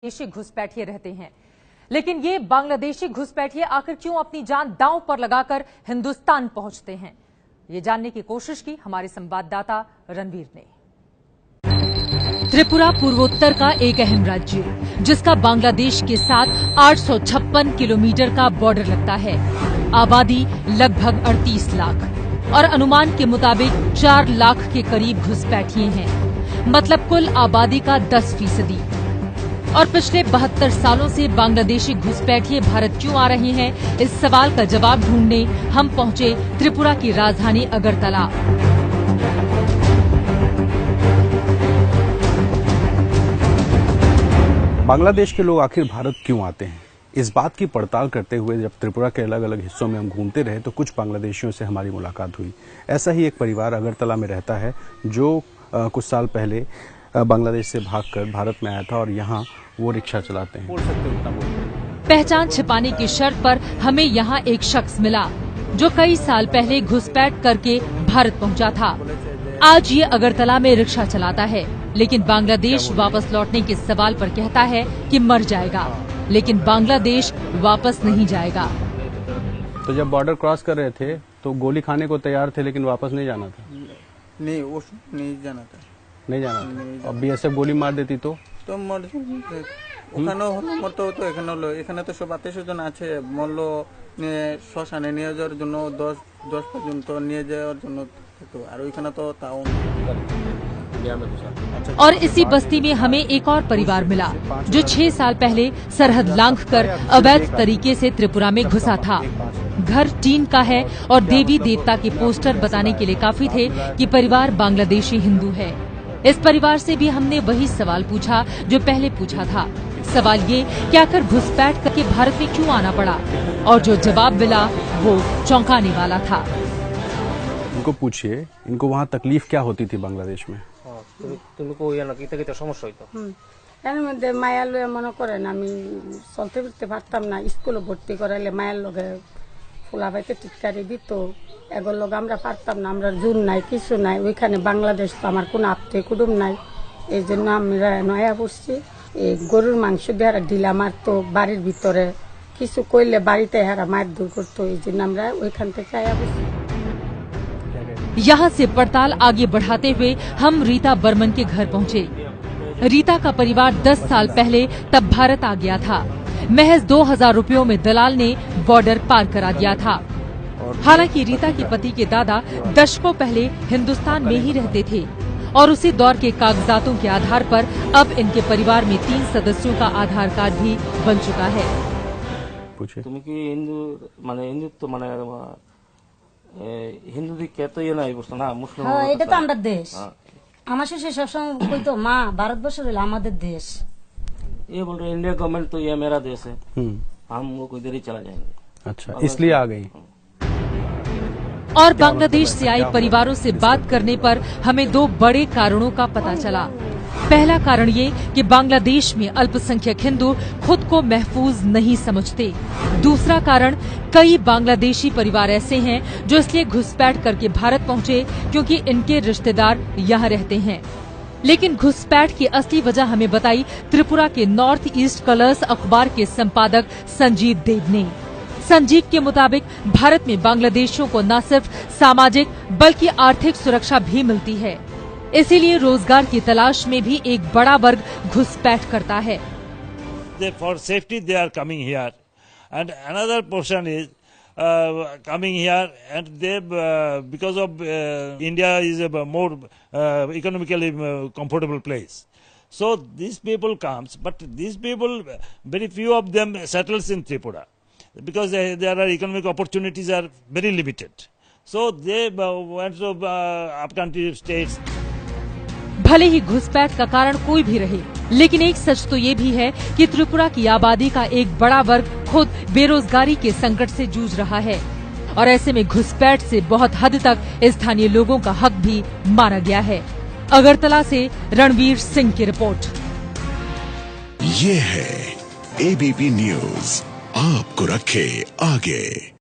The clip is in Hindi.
बांग्लादेशी घुसपैठिए रहते हैं, लेकिन ये बांग्लादेशी घुसपैठिए आखिर क्यों अपनी जान दांव पर लगाकर हिंदुस्तान पहुंचते हैं, ये जानने की कोशिश की हमारे संवाददाता रणवीर ने। त्रिपुरा पूर्वोत्तर का एक अहम राज्य जिसका बांग्लादेश के साथ 856 किलोमीटर का बॉर्डर लगता है। आबादी लगभग 38 लाख और अनुमान के मुताबिक 4 लाख के करीब घुसपैठिए हैं, मतलब कुल आबादी का 10%। और पिछले 72 सालों से बांग्लादेशी घुसपैठिए भारत क्यों आ रहे हैं, इस सवाल का जवाब ढूंढने हम पहुंचे त्रिपुरा की राजधानी अगरतला। बांग्लादेश के लोग आखिर भारत क्यों आते हैं, इस बात की पड़ताल करते हुए जब त्रिपुरा के अलग अलग हिस्सों में हम घूमते रहे तो कुछ बांग्लादेशियों से हमारी मुलाकात हुई। ऐसा ही एक परिवार अगरतला में रहता है जो कुछ साल पहले बांग्लादेश से भागकर भारत में आया था और यहाँ वो रिक्शा चलाते हैं। बोल सकते हो उतना बोल। पहचान छिपाने की शर्त पर हमें यहाँ एक शख्स मिला जो कई साल पहले घुसपैठ करके भारत पहुँचा था। आज ये अगरतला में रिक्शा चलाता है, लेकिन बांग्लादेश वापस लौटने के सवाल पर कहता है कि मर जाएगा, लेकिन बांग्लादेश वापस नहीं जाएगा। तो जब बॉर्डर क्रॉस कर रहे थे तो गोली खाने को तैयार थे, लेकिन वापस नहीं जाना था। नहीं जाना था। नहीं जाना था। अब BSF गोली मार देती तो ওখানেও হলো মরতে হতো, এখানে হলো। এখানে তো সব আত্মীয় স্বজন আছে, মরলো নিয়ে শ্মশানে নিয়ে যাওয়ার জন্য 10 পর্যন্ত নিয়ে যাওয়ার জন্য তো, আর ওইখানে তো তাও। और इसी बस्ती में हमें एक और परिवार मिला जो 6 साल पहले सरहद लांघकर अवैध तरीके से त्रिपुरा में घुसा था। घर टीन का है और देवी देवता के पोस्टर बताने के लिए काफी थे कि परिवार बांग्लादेशी हिंदू है। इस परिवार से भी हमने वही सवाल पूछा जो पहले पूछा था। सवाल ये कि आखिर घुसपैठ करके भारत में क्यों आना पड़ा, और जो जवाब मिला वो चौंकाने वाला था। इनको पूछिए, इनको वहाँ तकलीफ क्या होती थी बांग्लादेश में। এর মধ্যে মায়ার লয়ে মনে করেন আমি চলতে ফিরতে পারতাম না, স্কুলে ভর্তি করাইলে মায়ের লগে ফুলা পাইতে টিটকারি দিত, এগুলো লগে আমরা পারতাম না, আমরা জুন নাই কিছু নাই, ওইখানে বাংলাদেশ তো আমার কোনো আত্মীয় কুটুম নাই, এই জন্য আমরা নয়া পড়ছি। এই গরুর মাংস দিয়ে হারা ঢিলা মারতো, বাড়ির ভিতরে কিছু কইলে বাড়িতে হারা মার দূর করতো, এই জন্য আমরা ওইখান থেকে আয়া পড়ছি। यहाँ से पड़ताल आगे बढ़ाते हुए हम रीता बर्मन के घर पहुँचे। रीता का परिवार 10 साल पहले तब भारत आ गया था। महज 2000 रुपयों में दलाल ने बॉर्डर पार करा दिया था। हालांकि रीता के पति के दादा दशकों पहले हिंदुस्तान में ही रहते थे और उसी दौर के कागजातों के आधार पर अब इनके परिवार में 3 सदस्यों का आधार कार्ड भी बन चुका है। হিন্দু দিকে তো ইয়ে নাই বুঝতো না, মুসলিম। হ্যাঁ, এটা তো আমাদের দেশ। আমার শেষে সবসময় কইতো মা ভারতবর্ষ হলো আমাদের দেশ। ये बोल रहे इंडिया गवर्नमेंट तो ये मेरा देश है, हम वो कोई देर ही चला जाएंगे। अच्छा, इसलिए आ गई। और बांग्लादेश से आए परिवारों से बात करने पर हमें 2 बड़े कारणों का पता चला। पहला कारण ये कि बांग्लादेश में अल्पसंख्यक हिंदू खुद को महफूज नहीं समझते। दूसरा कारण, कई बांग्लादेशी परिवार ऐसे हैं जो इसलिए घुसपैठ करके भारत पहुंचे क्योंकि इनके रिश्तेदार यहाँ रहते हैं। लेकिन घुसपैठ की असली वजह हमें बताई त्रिपुरा के नॉर्थ ईस्ट कलर्स अखबार के संपादक संजीव देव ने। संजीव के मुताबिक भारत में बांग्लादेशियों को न सिर्फ सामाजिक बल्कि आर्थिक सुरक्षा भी मिलती है, इसीलिए रोजगार की तलाश में भी एक बड़ा वर्ग घुसपैठ करता है। For safety they are coming here, and another portion is coming here, and they because of India is a more economically comfortable place. So these people comes, but these people, very few of them settles in Tripura because there are economic opportunities are very limited. So they went to upcountry states. भले ही घुसपैठ का कारण कोई भी रहे, लेकिन एक सच तो ये भी है कि त्रिपुरा की आबादी का एक बड़ा वर्ग खुद बेरोजगारी के संकट से जूझ रहा है, और ऐसे में घुसपैठ से बहुत हद तक स्थानीय लोगों का हक भी मारा गया है। अगरतला से रणवीर सिंह की रिपोर्ट। ये है ABP न्यूज, आपको रखे आगे।